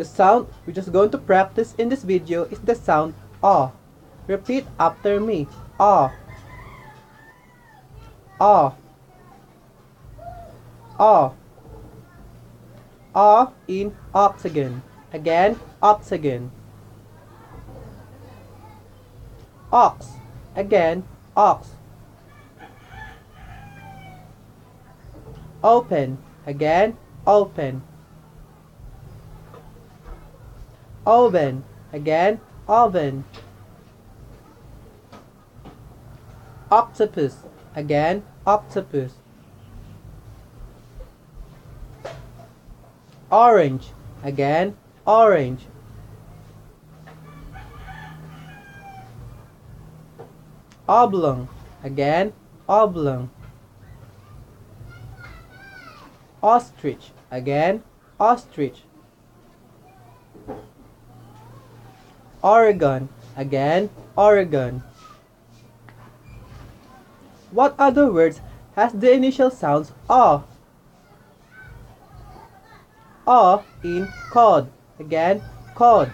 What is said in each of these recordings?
The sound we're just going to practice in this video is the sound ah. Repeat after me. Ah. Ah. Ah. Ah in octagon. Again, octagon. Ox. Again, ox. Open. Again, open. Oven. Again, oven. Octopus. Again, octopus. Orange. Again, orange. Oblong. Again, oblong. Ostrich. Again, ostrich. Oregon. Again, Oregon. What other words has the initial sounds A? A in cod. Again, cod.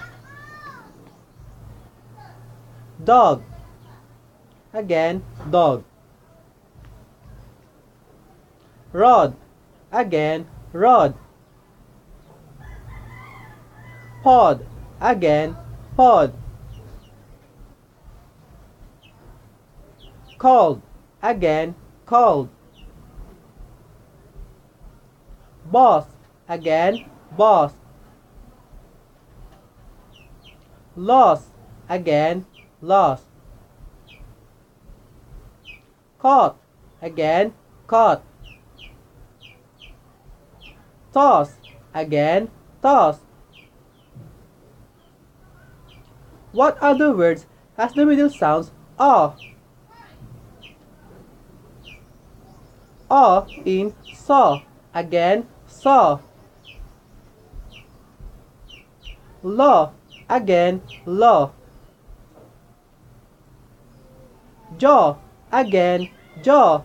Dog. Again, dog. Rod. Again, rod. Pod. Again, pod. Cold. Again, cold. Boss. Again, boss. Lost. Again, lost. Caught. Again, caught. Toss. Again, toss. What other words has the middle sounds A? A in saw. Again, saw. Law. Again, law. Jaw. Again, jaw.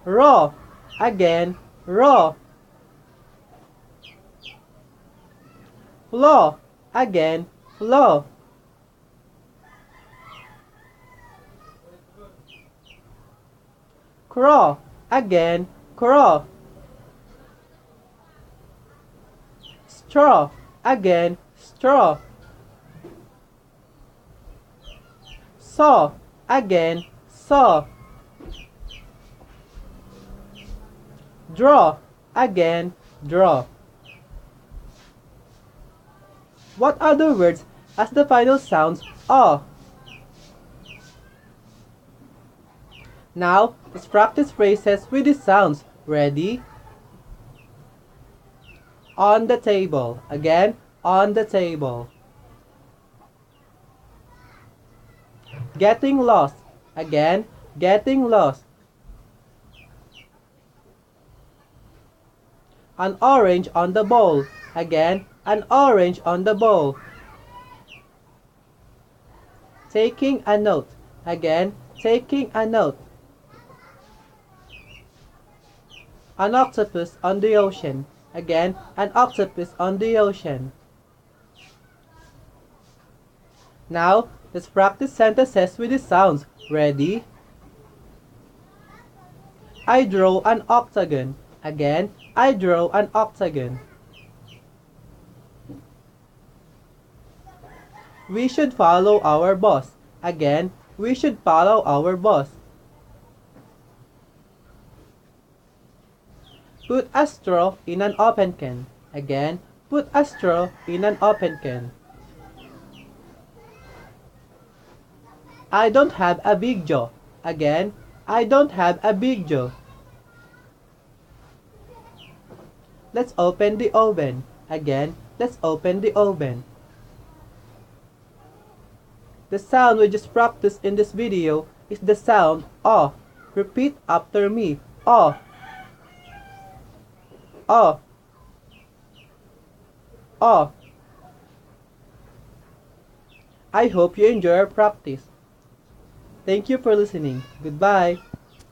Raw. Again, raw. Flaw. Again, flaw. Craw. Again, craw. Straw. Again, straw. Saw. Again, saw. Draw. Again, draw. What other words has the final sounds A? Now, let's practice phrases with these sounds. Ready? On the table. Again, on the table. Getting lost. Again, getting lost. An orange on the bowl. Again, an orange on the bowl. Taking a note. Again, taking a note. An octopus on the ocean. Again, an octopus on the ocean. Now, let's practice sentences with the sounds. Ready? I draw an octagon. Again, I draw an octagon. We should follow our boss. Again, we should follow our boss. Put a straw in an open can. Again, put a straw in an open can. I don't have a big jaw. Again, I don't have a big jaw. Let's open the oven. Again, let's open the oven. The sound we just practiced in this video is the sound A. Repeat after me. A. A. A. I hope you enjoy our practice. Thank you for listening. Goodbye.